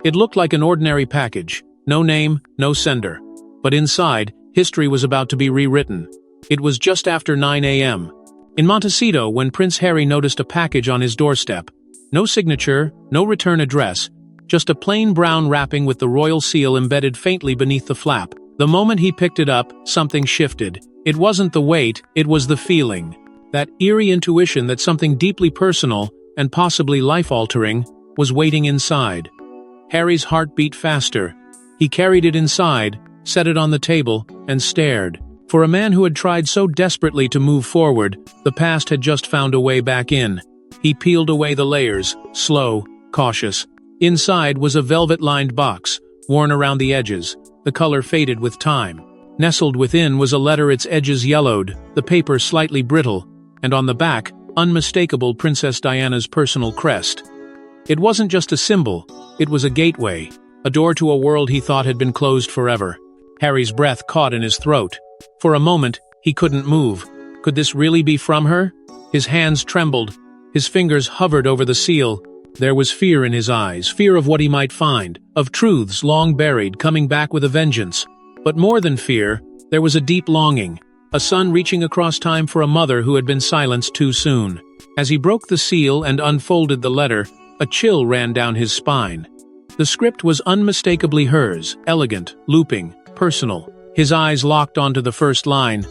It looked like an ordinary package. No name, no sender. But inside, history was about to be rewritten. It was just after 9 a.m. in Montecito when Prince Harry noticed a package on his doorstep. No signature, no return address, just a plain brown wrapping with the royal seal embedded faintly beneath the flap. The moment he picked it up, something shifted. It wasn't the weight, it was the feeling. That eerie intuition that something deeply personal, and possibly life-altering, was waiting inside. Harry's heart beat faster. He carried it inside, set it on the table, and stared. For a man who had tried so desperately to move forward, the past had just found a way back in. He peeled away the layers, slow, cautious. Inside was a velvet-lined box, worn around the edges, the color faded with time. Nestled within was a letter, its edges yellowed, the paper slightly brittle, and on the back, unmistakable Princess Diana's personal crest. It wasn't just a symbol, it was a gateway, a door to a world he thought had been closed forever. Harry's breath caught in his throat. For a moment, he couldn't move. Could this really be from her? His hands trembled, his fingers hovered over the seal. There was fear in his eyes, fear of what he might find, of truths long buried coming back with a vengeance. But more than fear, there was a deep longing, a son reaching across time for a mother who had been silenced too soon. As he broke the seal and unfolded the letter, a chill ran down his spine. The script was unmistakably hers, elegant, looping, personal. His eyes locked onto the first line.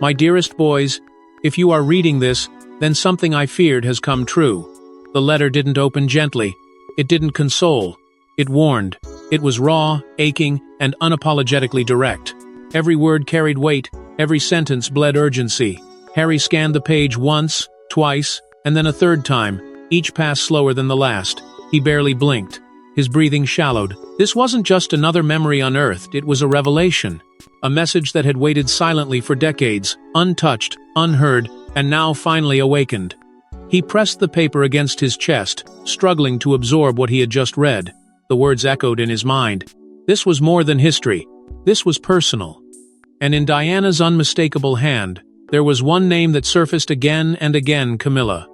"My dearest boys, if you are reading this, then something I feared has come true." The letter didn't open gently. It didn't console. It warned. It was raw, aching, and unapologetically direct. Every word carried weight, every sentence bled urgency. Harry scanned the page once, twice, and then a third time, each pass slower than the last. He barely blinked. His breathing shallowed. This wasn't just another memory unearthed, it was a revelation. A message that had waited silently for decades, untouched, unheard, and now finally awakened. He pressed the paper against his chest, struggling to absorb what he had just read. The words echoed in his mind. This was more than history. This was personal. And in Diana's unmistakable hand, there was one name that surfaced again and again: Camilla.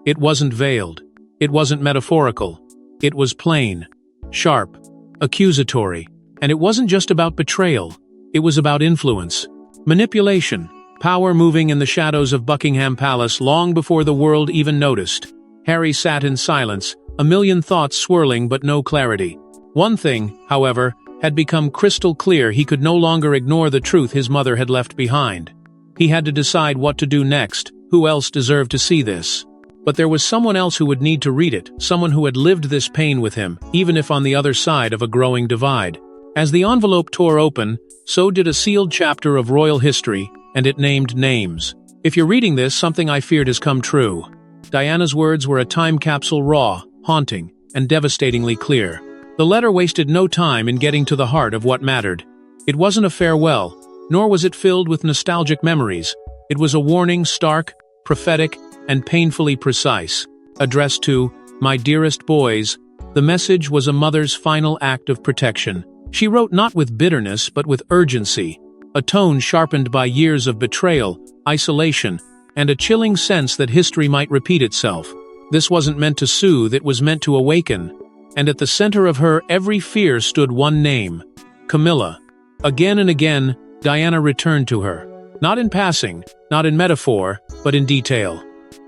It wasn't veiled. It wasn't metaphorical. It was plain, sharp, accusatory. And it wasn't just about betrayal. It was about influence, manipulation, power moving in the shadows of Buckingham Palace long before the world even noticed. Harry sat in silence, a million thoughts swirling but no clarity. One thing, however, had become crystal clear: he could no longer ignore the truth his mother had left behind. He had to decide what to do next. Who else deserved to see this? But there was someone else who would need to read it, someone who had lived this pain with him, even if on the other side of a growing divide. As the envelope tore open, so did a sealed chapter of royal history, and it named names. If you're reading this, something I feared has come true. Diana's words were a time capsule, raw, haunting, and devastatingly clear. The letter wasted no time in getting to the heart of what mattered. It wasn't a farewell, nor was it filled with nostalgic memories. It was a warning, stark, prophetic, and painfully precise. Addressed to "My dearest boys," the message was a mother's final act of protection. She wrote not with bitterness but with urgency, a tone sharpened by years of betrayal, isolation, and a chilling sense that history might repeat itself. This wasn't meant to soothe, it was meant to awaken. And at the center of her every fear stood one name: Camilla. Again and again, Diana returned to her. Not in passing, not in metaphor, but in detail.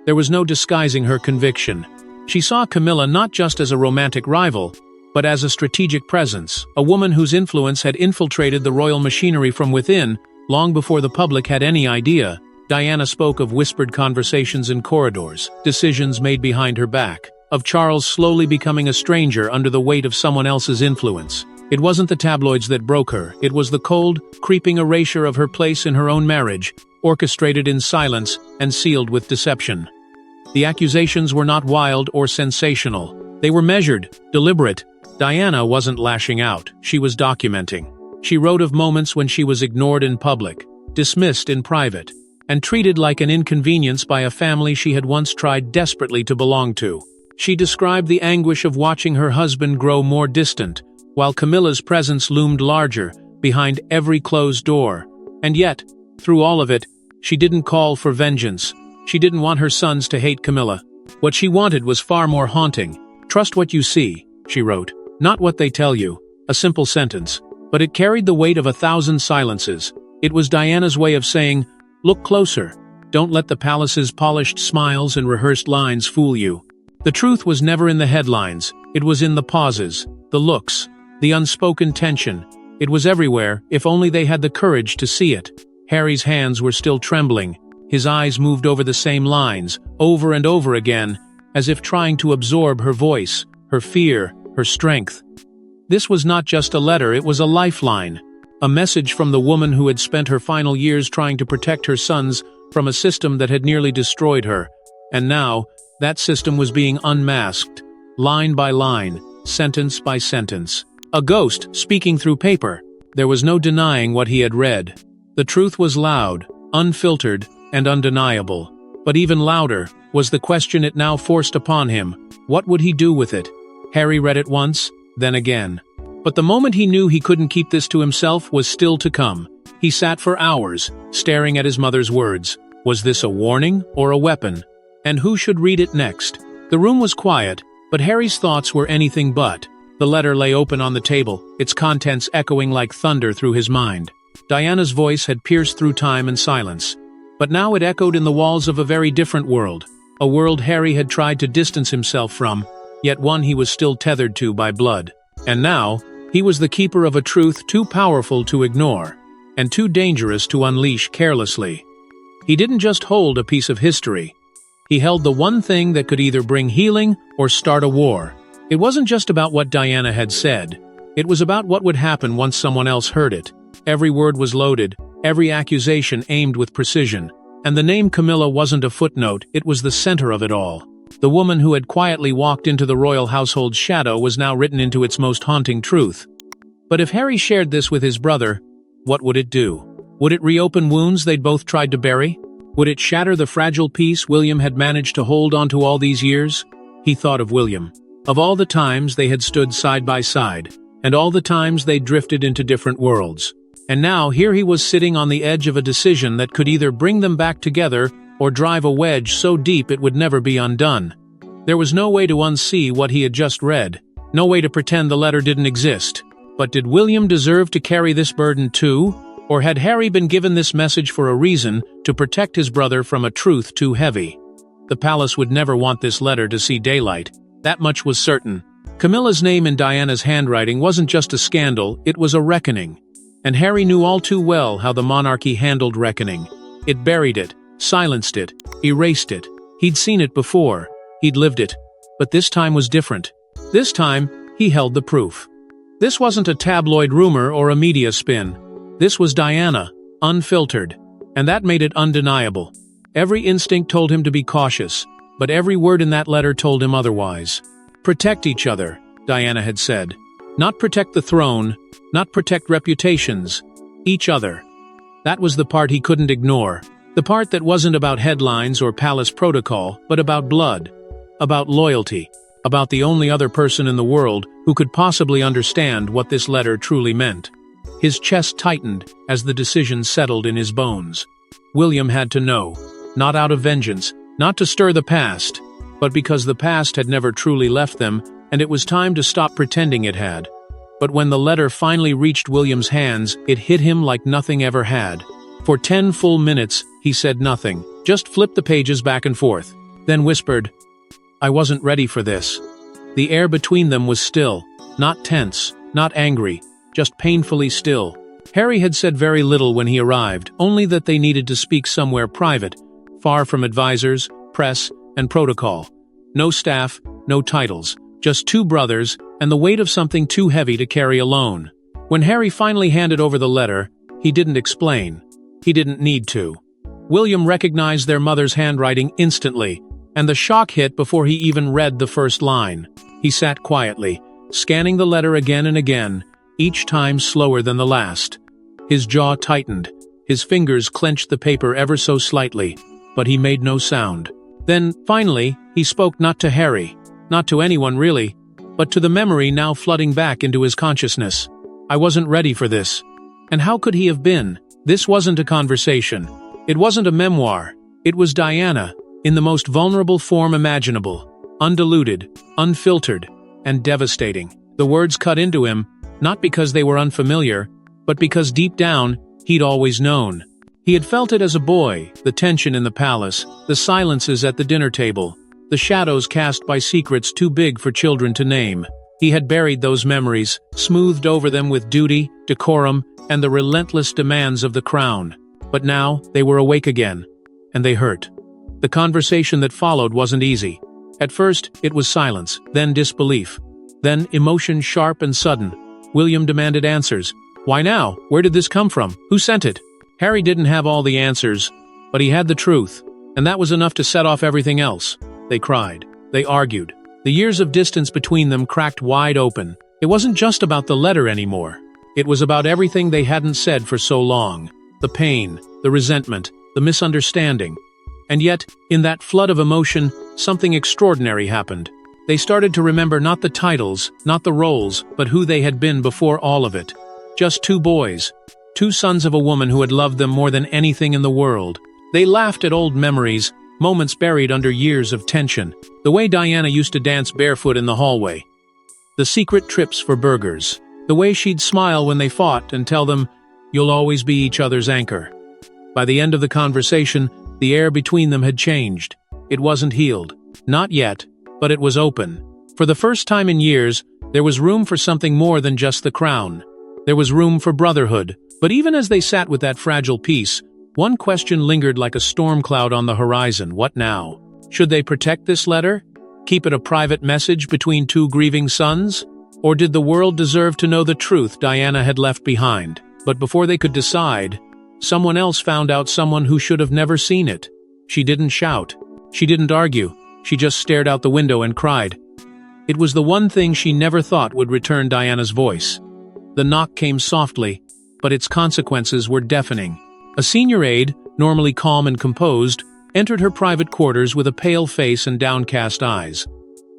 There was no disguising her conviction. She saw Camilla not just as a romantic rival, but as a strategic presence, a woman whose influence had infiltrated the royal machinery from within, long before the public had any idea. Diana spoke of whispered conversations in corridors, decisions made behind her back, of Charles slowly becoming a stranger under the weight of someone else's influence. It wasn't the tabloids that broke her, it was the cold, creeping erasure of her place in her own marriage, orchestrated in silence and sealed with deception. The accusations were not wild or sensational. They were measured, deliberate. Diana wasn't lashing out, she was documenting. She wrote of moments when she was ignored in public, dismissed in private, and treated like an inconvenience by a family she had once tried desperately to belong to. She described the anguish of watching her husband grow more distant, while Camilla's presence loomed larger, behind every closed door. And yet, through all of it, she didn't call for vengeance. She didn't want her sons to hate Camilla. What she wanted was far more haunting. "Trust what you see," she wrote. Not what they tell you, a simple sentence, but it carried the weight of 1,000 silences. It was Diana's way of saying, "Look closer. Don't let the palace's polished smiles and rehearsed lines fool you." The truth was never in the headlines. It was in the pauses, the looks, the unspoken tension. It was everywhere, if only they had the courage to see it. Harry's hands were still trembling. His eyes moved over the same lines, over and over again, as if trying to absorb her voice, her fear, her strength. This was not just a letter, it was a lifeline. A message from the woman who had spent her final years trying to protect her sons from a system that had nearly destroyed her. And now, that system was being unmasked, line by line, sentence by sentence. A ghost speaking through paper. There was no denying what he had read. The truth was loud, unfiltered, and undeniable. But even louder was the question it now forced upon him. What would he do with it? Harry read it once, then again. But the moment he knew he couldn't keep this to himself was still to come. He sat for hours, staring at his mother's words. Was this a warning or a weapon? And who should read it next? The room was quiet, but Harry's thoughts were anything but. The letter lay open on the table, its contents echoing like thunder through his mind. Diana's voice had pierced through time and silence. But now it echoed in the walls of a very different world. A world Harry had tried to distance himself from, yet one he was still tethered to by blood. And now, he was the keeper of a truth too powerful to ignore, and too dangerous to unleash carelessly. He didn't just hold a piece of history. He held the one thing that could either bring healing or start a war. It wasn't just about what Diana had said. It was about what would happen once someone else heard it. Every word was loaded, every accusation aimed with precision. And the name Camilla wasn't a footnote, it was the center of it all. The woman who had quietly walked into the royal household's shadow was now written into its most haunting truth. But if Harry shared this with his brother, what would it do? Would it reopen wounds they'd both tried to bury? Would it shatter the fragile peace William had managed to hold onto all these years? He thought of William. Of all the times they had stood side by side, and all the times they drifted into different worlds. And now here he was sitting on the edge of a decision that could either bring them back together or drive a wedge so deep it would never be undone. There was no way to unsee what he had just read, no way to pretend the letter didn't exist. But did William deserve to carry this burden too? Or had Harry been given this message for a reason, to protect his brother from a truth too heavy? The palace would never want this letter to see daylight. That much was certain. Camilla's name in Diana's handwriting wasn't just a scandal, it was a reckoning. And Harry knew all too well how the monarchy handled reckoning. It buried it, silenced it, erased it. He'd seen it before. He'd lived it. But this time was different. This time, he held the proof. This wasn't a tabloid rumor or a media spin. This was Diana, unfiltered. And that made it undeniable. Every instinct told him to be cautious, but every word in that letter told him otherwise. Protect each other, Diana had said. Not protect the throne, not protect reputations. Each other. That was the part he couldn't ignore. The part that wasn't about headlines or palace protocol, but about blood. About loyalty. About the only other person in the world who could possibly understand what this letter truly meant. His chest tightened as the decision settled in his bones. William had to know. Not out of vengeance, not to stir the past, but because the past had never truly left them, and it was time to stop pretending it had. But when the letter finally reached William's hands, it hit him like nothing ever had. For 10 full minutes, he said nothing, just flipped the pages back and forth, then whispered, "I wasn't ready for this." The air between them was still, not tense, not angry, just painfully still. Harry had said very little when he arrived, only that they needed to speak somewhere private, far from advisors, press, and protocol. No staff, no titles, just two brothers, and the weight of something too heavy to carry alone. When Harry finally handed over the letter, he didn't explain. He didn't need to. William recognized their mother's handwriting instantly, and the shock hit before he even read the first line. He sat quietly, scanning the letter again and again, each time slower than the last. His jaw tightened, his fingers clenched the paper ever so slightly, but he made no sound. Then, finally, he spoke not to Harry, not to anyone really, but to the memory now flooding back into his consciousness. "I wasn't ready for this." And how could he have been? This wasn't a conversation. It wasn't a memoir. It was Diana, in the most vulnerable form imaginable, undiluted, unfiltered, and devastating. The words cut into him, not because they were unfamiliar, but because deep down, he'd always known. He had felt it as a boy, the tension in the palace, the silences at the dinner table, the shadows cast by secrets too big for children to name. He had buried those memories, smoothed over them with duty, decorum, and the relentless demands of the crown. But now, they were awake again. And they hurt. The conversation that followed wasn't easy. At first, it was silence, then disbelief. Then emotion sharp and sudden. William demanded answers. Why now? Where did this come from? Who sent it? Harry didn't have all the answers, but he had the truth. And that was enough to set off everything else. They cried. They argued. The years of distance between them cracked wide open. It wasn't just about the letter anymore. It was about everything they hadn't said for so long. The pain, the resentment, the misunderstanding. And yet, in that flood of emotion, something extraordinary happened. They started to remember not the titles, not the roles, but who they had been before all of it. Just two boys. Two sons of a woman who had loved them more than anything in the world. They laughed at old memories, moments buried under years of tension. The way Diana used to dance barefoot in the hallway. The secret trips for burgers. The way she'd smile when they fought and tell them, "You'll always be each other's anchor." By the end of the conversation, the air between them had changed. It wasn't healed. Not yet, but it was open. For the first time in years, there was room for something more than just the crown. There was room for brotherhood. But even as they sat with that fragile peace, one question lingered like a storm cloud on the horizon. What now? Should they protect this letter? Keep it a private message between two grieving sons? Or did the world deserve to know the truth Diana had left behind? But before they could decide, someone else found out, someone who should have never seen it. She didn't shout. She didn't argue. She just stared out the window and cried. It was the one thing she never thought would return Diana's voice. The knock came softly, but its consequences were deafening. A senior aide, normally calm and composed, entered her private quarters with a pale face and downcast eyes.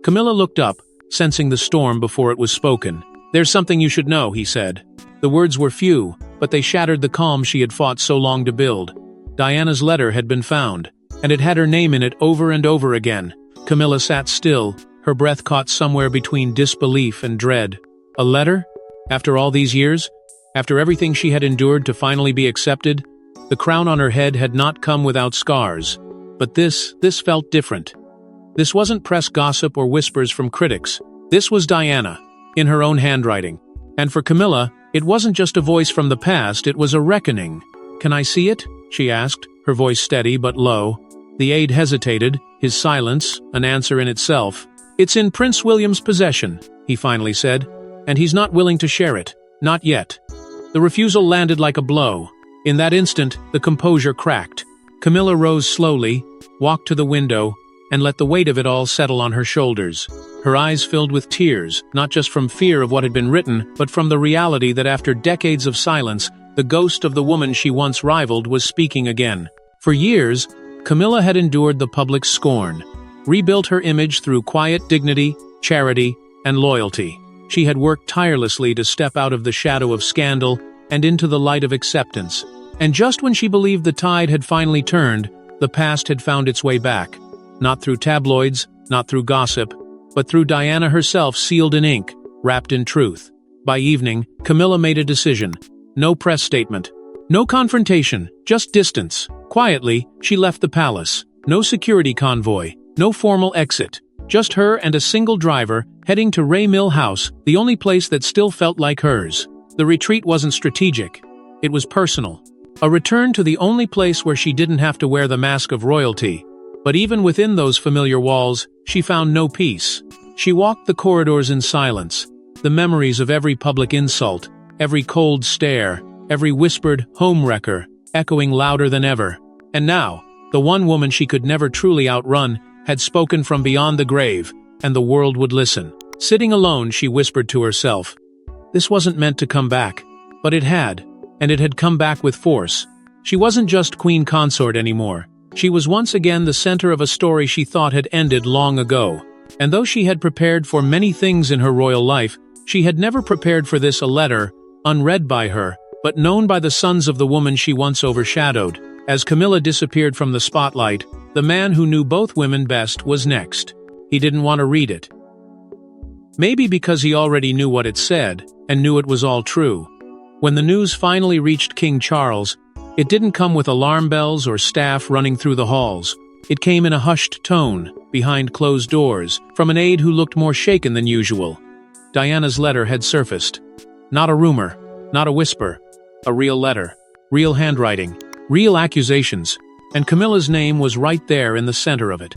Camilla looked up, sensing the storm before it was spoken. "There's something you should know," he said. The words were few, but they shattered the calm she had fought so long to build. Diana's letter had been found, and it had her name in it over and over again. Camilla sat still, her breath caught somewhere between disbelief and dread. A letter? After all these years? After everything she had endured to finally be accepted? The crown on her head had not come without scars. But this felt different. This wasn't press gossip or whispers from critics. This was Diana, in her own handwriting. And for Camilla, it wasn't just a voice from the past, it was a reckoning. "Can I see it?" she asked, her voice steady but low. The aide hesitated, his silence, an answer in itself. "It's in Prince William's possession," he finally said, "and he's not willing to share it. Not yet." The refusal landed like a blow. In that instant, the composure cracked. Camilla rose slowly, walked to the window, and let the weight of it all settle on her shoulders. Her eyes filled with tears, not just from fear of what had been written, but from the reality that after decades of silence, the ghost of the woman she once rivaled was speaking again. For years, Camilla had endured the public scorn, rebuilt her image through quiet dignity, charity, and loyalty. She had worked tirelessly to step out of the shadow of scandal and into the light of acceptance. And just when she believed the tide had finally turned, the past had found its way back. Not through tabloids, not through gossip, but through Diana herself, sealed in ink, wrapped in truth. By evening, Camilla made a decision. No press statement. No confrontation, just distance. Quietly, she left the palace. No security convoy, no formal exit. Just her and a single driver, heading to Ray Mill House, the only place that still felt like hers. The retreat wasn't strategic. It was personal. A return to the only place where she didn't have to wear the mask of royalty. But even within those familiar walls, she found no peace. She walked the corridors in silence. The memories of every public insult, every cold stare, every whispered homewrecker, echoing louder than ever. And now, the one woman she could never truly outrun, had spoken from beyond the grave, and the world would listen. Sitting alone, she whispered to herself. This wasn't meant to come back. But it had, and it had come back with force. She wasn't just queen consort anymore. She was once again the center of a story she thought had ended long ago. And though she had prepared for many things in her royal life, she had never prepared for this, a letter, unread by her, but known by the sons of the woman she once overshadowed. As Camilla disappeared from the spotlight, the man who knew both women best was next. He didn't want to read it. Maybe because he already knew what it said, and knew it was all true. When the news finally reached King Charles, it didn't come with alarm bells or staff running through the halls. It came in a hushed tone, behind closed doors, from an aide who looked more shaken than usual. Diana's letter had surfaced. Not a rumor, not a whisper. A real letter. Real handwriting. Real accusations. And Camilla's name was right there in the center of it.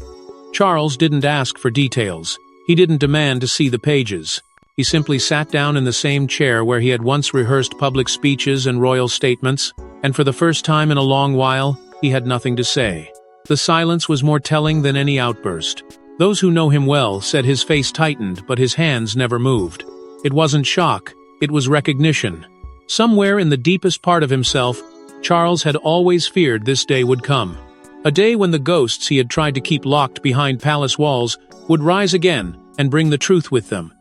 Charles didn't ask for details. He didn't demand to see the pages. He simply sat down in the same chair where he had once rehearsed public speeches and royal statements, and for the first time in a long while, he had nothing to say. The silence was more telling than any outburst. Those who know him well said his face tightened, but his hands never moved. It wasn't shock, it was recognition. Somewhere in the deepest part of himself, Charles had always feared this day would come. A day when the ghosts he had tried to keep locked behind palace walls would rise again and bring the truth with them.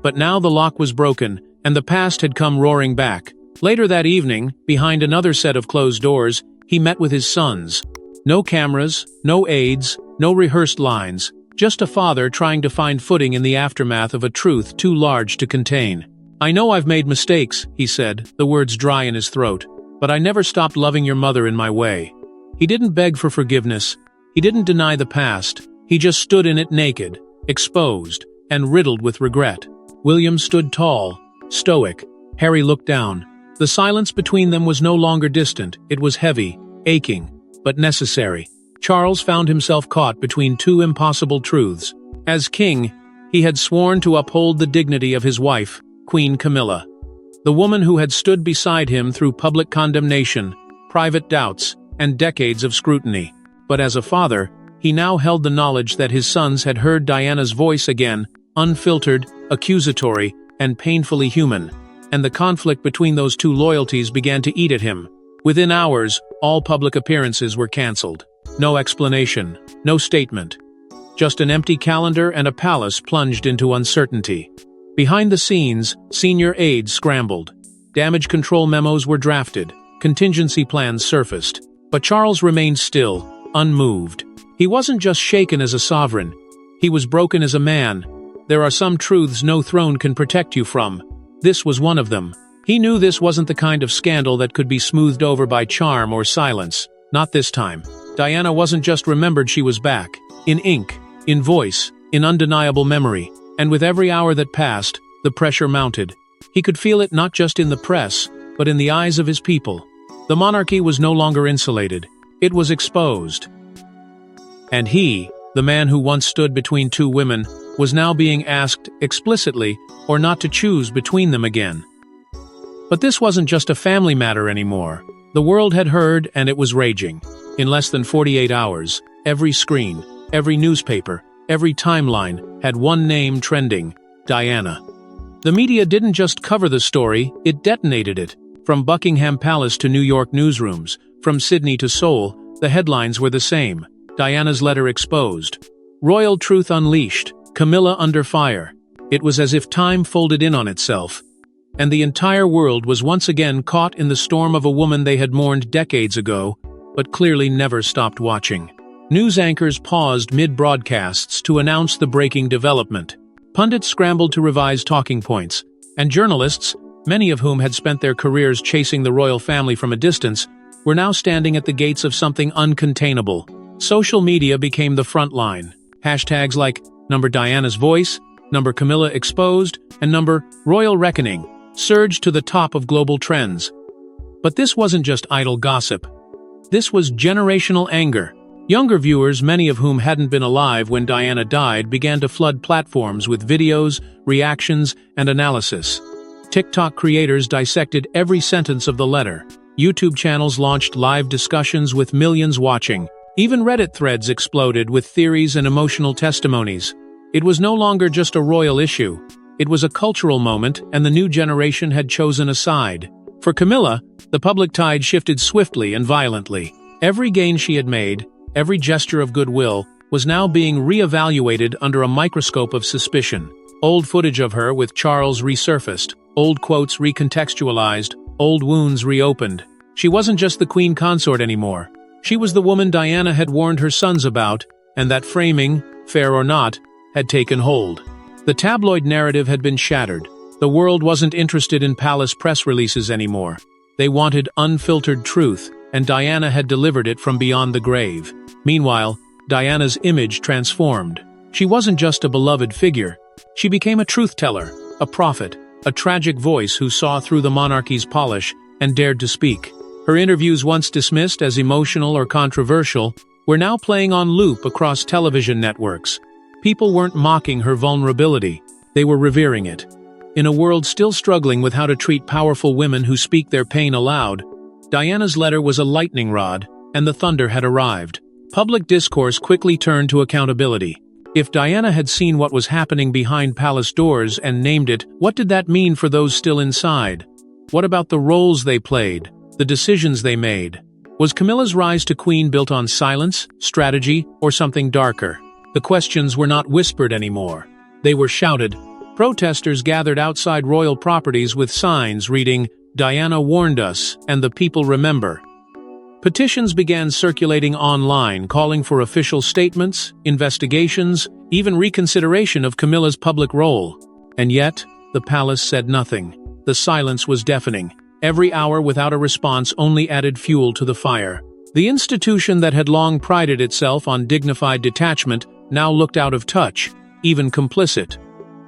But now the lock was broken, and the past had come roaring back. Later that evening, behind another set of closed doors, he met with his sons. No cameras, no aides, no rehearsed lines, just a father trying to find footing in the aftermath of a truth too large to contain. "I know I've made mistakes," he said, the words dry in his throat, "but I never stopped loving your mother in my way." He didn't beg for forgiveness. He didn't deny the past. He just stood in it naked, exposed, and riddled with regret. William stood tall, stoic. Harry looked down. The silence between them was no longer distant. It was heavy, aching, but necessary. Charles found himself caught between two impossible truths. As king, he had sworn to uphold the dignity of his wife, Queen Camilla. The woman who had stood beside him through public condemnation, private doubts, and decades of scrutiny. But as a father, he now held the knowledge that his sons had heard Diana's voice again, unfiltered, accusatory, and painfully human. And the conflict between those two loyalties began to eat at him. Within hours, all public appearances were cancelled. No explanation, no statement. Just an empty calendar and a palace plunged into uncertainty. Behind the scenes, senior aides scrambled. Damage control memos were drafted. Contingency plans surfaced. But Charles remained still, unmoved. He wasn't just shaken as a sovereign. He was broken as a man. There are some truths no throne can protect you from. This was one of them. He knew this wasn't the kind of scandal that could be smoothed over by charm or silence. Not this time. Diana wasn't just remembered, she was back. In ink, in voice, in undeniable memory. And with every hour that passed, the pressure mounted. He could feel it not just in the press, but in the eyes of his people. The monarchy was no longer insulated. It was exposed. And he, the man who once stood between two women, was now being asked, explicitly, or not to choose between them again. But this wasn't just a family matter anymore. The world had heard, and it was raging. In less than 48 hours, every screen, every newspaper, every timeline had one name trending: Diana. The media didn't just cover the story, it detonated it. From Buckingham Palace to New York newsrooms, from Sydney to Seoul, the headlines were the same. Diana's letter exposed. Royal truth unleashed. Camilla under fire. It was as if time folded in on itself. And the entire world was once again caught in the storm of a woman they had mourned decades ago, but clearly never stopped watching. News anchors paused mid-broadcasts to announce the breaking development. Pundits scrambled to revise talking points. And journalists, many of whom had spent their careers chasing the royal family from a distance, were now standing at the gates of something uncontainable. Social media became the front line. Hashtags like #Diana's voice, #Camilla exposed, and #Royal reckoning surged to the top of global trends. But this wasn't just idle gossip. This was generational anger. Younger viewers, many of whom hadn't been alive when Diana died, began to flood platforms with videos, reactions, and analysis. TikTok creators dissected every sentence of the letter. YouTube channels launched live discussions with millions watching. Even Reddit threads exploded with theories and emotional testimonies. It was no longer just a royal issue. It was a cultural moment, and the new generation had chosen a side. For Camilla, the public tide shifted swiftly and violently. Every gain she had made, every gesture of goodwill, was now being re-evaluated under a microscope of suspicion. Old footage of her with Charles resurfaced, old quotes recontextualized, old wounds reopened. She wasn't just the queen consort anymore. She was the woman Diana had warned her sons about, and that framing, fair or not, had taken hold. The tabloid narrative had been shattered. The world wasn't interested in palace press releases anymore. They wanted unfiltered truth, and Diana had delivered it from beyond the grave. Meanwhile, Diana's image transformed. She wasn't just a beloved figure. She became a truth-teller, a prophet, a tragic voice who saw through the monarchy's polish and dared to speak. Her interviews, once dismissed as emotional or controversial, were now playing on loop across television networks. People weren't mocking her vulnerability. They were revering it. In a world still struggling with how to treat powerful women who speak their pain aloud, Diana's letter was a lightning rod, and the thunder had arrived. Public discourse quickly turned to accountability. If Diana had seen what was happening behind palace doors and named it, what did that mean for those still inside? What about the roles they played, the decisions they made? Was Camilla's rise to queen built on silence, strategy, or something darker? The questions were not whispered anymore. They were shouted. Protesters gathered outside royal properties with signs reading, "Diana warned us, and the people remember." Petitions began circulating online calling for official statements, investigations, even reconsideration of Camilla's public role. And yet, the palace said nothing. The silence was deafening. Every hour without a response only added fuel to the fire. The institution that had long prided itself on dignified detachment now looked out of touch, even complicit.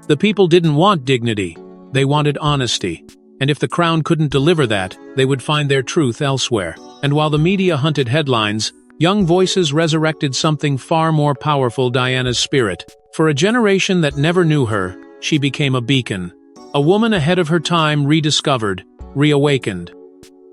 The people didn't want dignity. They wanted honesty. And if the crown couldn't deliver that, they would find their truth elsewhere. And while the media hunted headlines, young voices resurrected something far more powerful: Diana's spirit. For a generation that never knew her, she became a beacon. A woman ahead of her time, rediscovered, reawakened.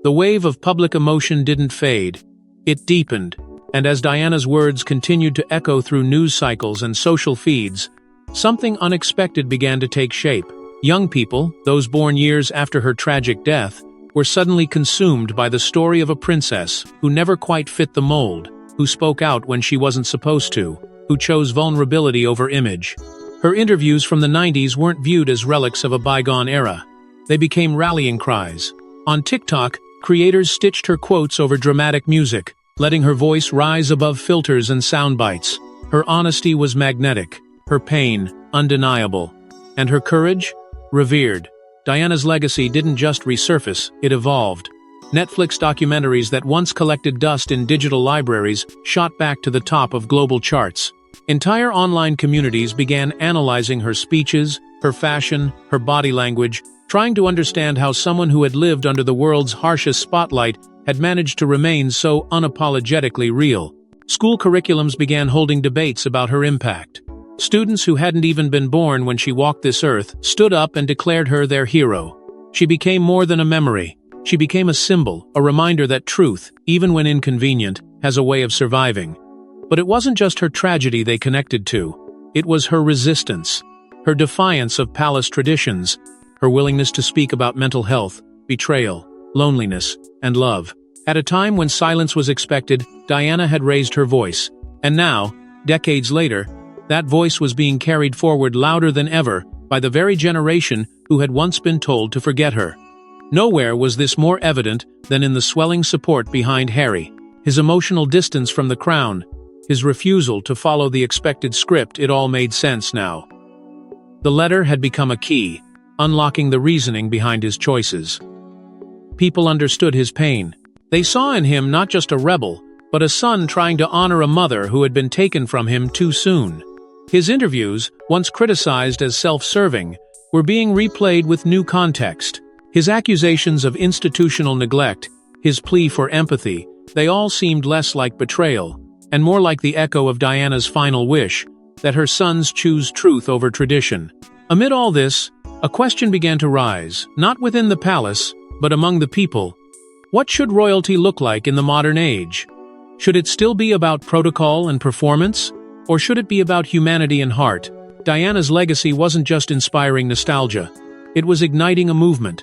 The wave of public emotion didn't fade. It deepened. And as Diana's words continued to echo through news cycles and social feeds, something unexpected began to take shape. Young people, those born years after her tragic death, were suddenly consumed by the story of a princess who never quite fit the mold, who spoke out when she wasn't supposed to, who chose vulnerability over image. Her interviews from the 90s weren't viewed as relics of a bygone era. They became rallying cries. On TikTok, creators stitched her quotes over dramatic music, letting her voice rise above filters and sound bites. Her honesty was magnetic, her pain undeniable, and her courage revered. Diana's legacy didn't just resurface, it evolved. Netflix documentaries that once collected dust in digital libraries shot back to the top of global charts. Entire online communities began analyzing her speeches, her fashion, her body language, trying to understand how someone who had lived under the world's harshest spotlight had managed to remain so unapologetically real. School curriculums began holding debates about her impact. Students who hadn't even been born when she walked this earth stood up and declared her their hero. She became more than a memory. She became a symbol, a reminder that truth, even when inconvenient, has a way of surviving. But it wasn't just her tragedy they connected to. It was her resistance, her defiance of palace traditions, her willingness to speak about mental health, betrayal, loneliness, and love. At a time when silence was expected, Diana had raised her voice. And now, decades later, that voice was being carried forward louder than ever by the very generation who had once been told to forget her. Nowhere was this more evident than in the swelling support behind Harry, his emotional distance from the crown, his refusal to follow the expected script. It all made sense now. The letter had become a key, unlocking the reasoning behind his choices. People understood his pain. They saw in him not just a rebel, but a son trying to honor a mother who had been taken from him too soon. His interviews, once criticized as self-serving, were being replayed with new context. His accusations of institutional neglect, his plea for empathy, they all seemed less like betrayal, and more like the echo of Diana's final wish, that her sons choose truth over tradition. Amid all this, a question began to rise, not within the palace, but among the people. What should royalty look like in the modern age? Should it still be about protocol and performance? Or should it be about humanity and heart? Diana's legacy wasn't just inspiring nostalgia. It was igniting a movement.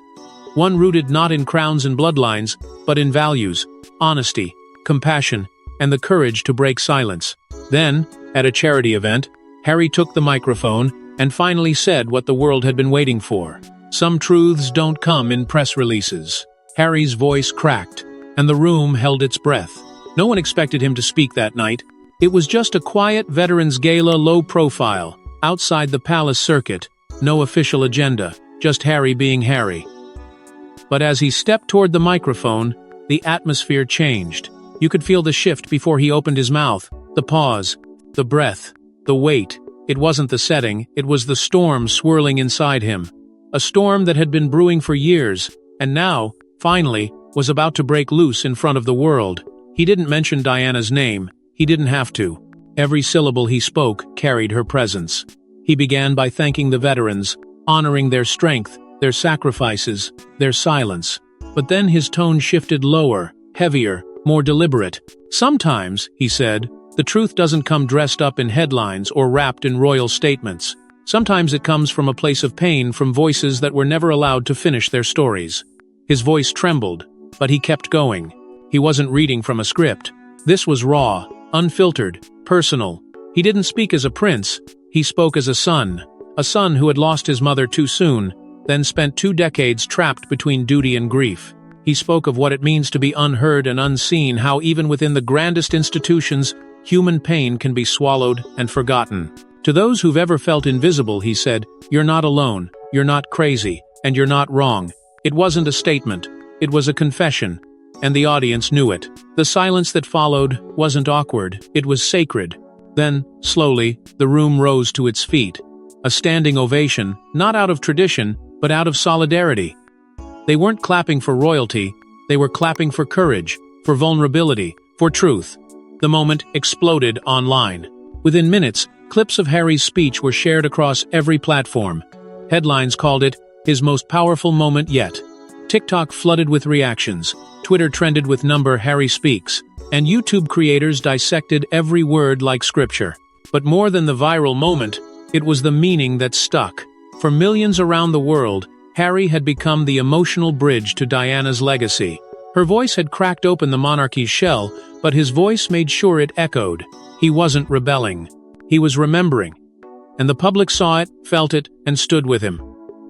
One rooted not in crowns and bloodlines, but in values, honesty, compassion, and the courage to break silence. Then, at a charity event, Harry took the microphone and finally said what the world had been waiting for. Some truths don't come in press releases. Harry's voice cracked, and the room held its breath. No one expected him to speak that night. It was just a quiet veterans gala, low profile, Outside the palace circuit, no official agenda, just Harry being Harry. But as he stepped toward the microphone, the atmosphere changed. You could feel the shift before he opened his mouth, the pause, the breath, the weight. It wasn't the setting, it was the storm swirling inside him. A storm that had been brewing for years, and now, finally, was about to break loose in front of the world. He didn't mention Diana's name. He didn't have to. Every syllable he spoke carried her presence. He began by thanking the veterans, honoring their strength, their sacrifices, their silence. But then his tone shifted lower, heavier, more deliberate. Sometimes, he said, the truth doesn't come dressed up in headlines or wrapped in royal statements. Sometimes it comes from a place of pain, from voices that were never allowed to finish their stories. His voice trembled, but he kept going. He wasn't reading from a script. This was raw, unfiltered, personal. He didn't speak as a prince. He spoke as a son who had lost his mother too soon, then spent 2 decades trapped between duty and grief. He spoke of what it means to be unheard and unseen, how even within the grandest institutions, human pain can be swallowed and forgotten. To those who've ever felt invisible, he said, "You're not alone, you're not crazy, and you're not wrong." It wasn't a statement, it was a confession, and the audience knew it. The silence that followed wasn't awkward, it was sacred. Then, slowly, the room rose to its feet. A standing ovation, not out of tradition, but out of solidarity. They weren't clapping for royalty, they were clapping for courage, for vulnerability, for truth. The moment exploded online. Within minutes, clips of Harry's speech were shared across every platform. Headlines called it his most powerful moment yet. TikTok flooded with reactions, Twitter trended with Harry speaks, and YouTube creators dissected every word like scripture. But more than the viral moment, it was the meaning that stuck. For millions around the world, Harry had become the emotional bridge to Diana's legacy. Her voice had cracked open the monarchy's shell, but his voice made sure it echoed. He wasn't rebelling. He was remembering. And the public saw it, felt it, and stood with him.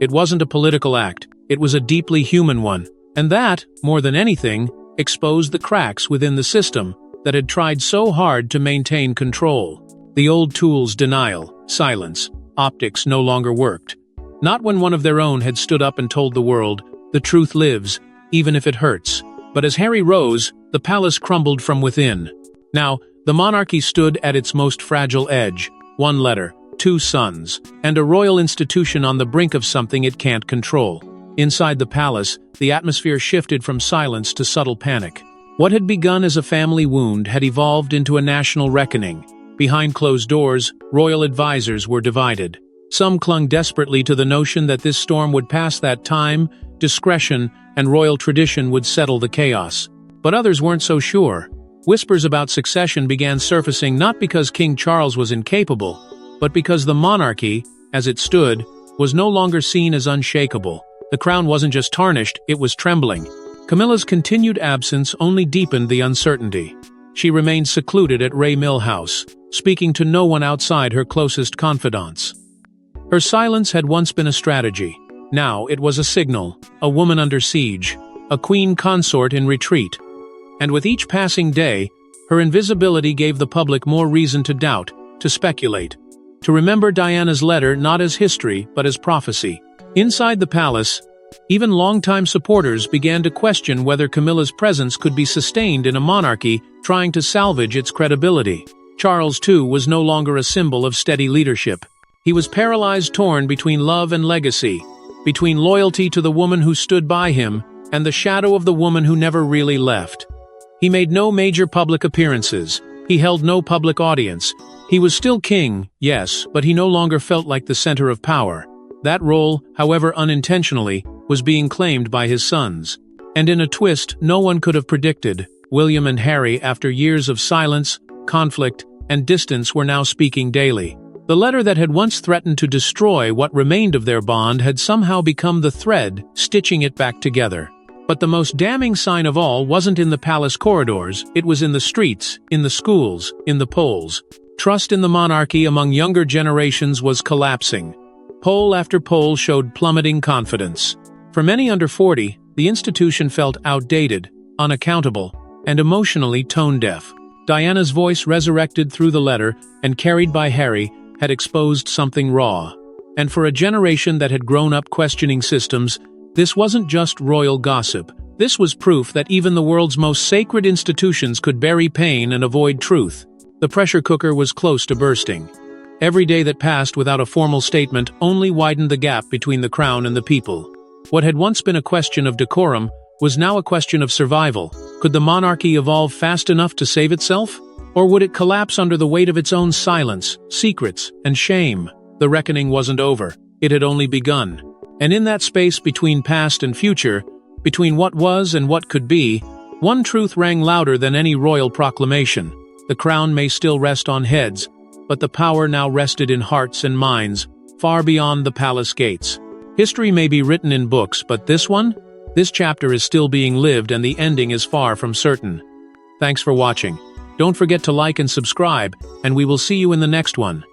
It wasn't a political act. It was a deeply human one. And that, more than anything, exposed the cracks within the system that had tried so hard to maintain control. The old tools, denial, silence, optics, no longer worked. Not when one of their own had stood up and told the world, "The truth lives, even if it hurts." But as Harry rose, the palace crumbled from within. Now, the monarchy stood at its most fragile edge. 1 letter, 2 sons, and a royal institution on the brink of something it can't control. Inside the palace, the atmosphere shifted from silence to subtle panic. What had begun as a family wound had evolved into a national reckoning. Behind closed doors, royal advisors were divided. Some clung desperately to the notion that this storm would pass, that time, discretion, and royal tradition would settle the chaos. But others weren't so sure. Whispers about succession began surfacing, not because King Charles was incapable, but because the monarchy, as it stood, was no longer seen as unshakable. The crown wasn't just tarnished, it was trembling. Camilla's continued absence only deepened the uncertainty. She remained secluded at Ray Mill House, speaking to no one outside her closest confidants. Her silence had once been a strategy. Now it was a signal, a woman under siege, a queen consort in retreat. And with each passing day, her invisibility gave the public more reason to doubt, to speculate, to remember Diana's letter not as history but as prophecy. Inside the palace, even longtime supporters began to question whether Camilla's presence could be sustained in a monarchy trying to salvage its credibility. Charles, too, was no longer a symbol of steady leadership. He was paralyzed, torn between love and legacy, between loyalty to the woman who stood by him and the shadow of the woman who never really left. He made no major public appearances. He held no public audience. He was still king, yes, but he no longer felt like the center of power. That role, however unintentionally, was being claimed by his sons. And in a twist no one could have predicted, William and Harry, after years of silence, conflict, and distance, were now speaking daily. The letter that had once threatened to destroy what remained of their bond had somehow become the thread stitching it back together. But the most damning sign of all wasn't in the palace corridors, it was in the streets, in the schools, in the polls. Trust in the monarchy among younger generations was collapsing. Poll after poll showed plummeting confidence. For many under 40, the institution felt outdated, unaccountable, and emotionally tone-deaf. Diana's voice, resurrected through the letter and carried by Harry, had exposed something raw. And for a generation that had grown up questioning systems, this wasn't just royal gossip. This was proof that even the world's most sacred institutions could bury pain and avoid truth. The pressure cooker was close to bursting. Every day that passed without a formal statement only widened the gap between the crown and the people. What had once been a question of decorum was now a question of survival. Could the monarchy evolve fast enough to save itself? Or would it collapse under the weight of its own silence, secrets, and shame? The reckoning wasn't over. It had only begun. And in that space between past and future, between what was and what could be, one truth rang louder than any royal proclamation. The crown may still rest on heads, but the power now rested in hearts and minds, far beyond the palace gates. History may be written in books, but this chapter is still being lived and the ending is far from certain. Thanks for watching. Don't forget to like and subscribe, and we will see you in the next one.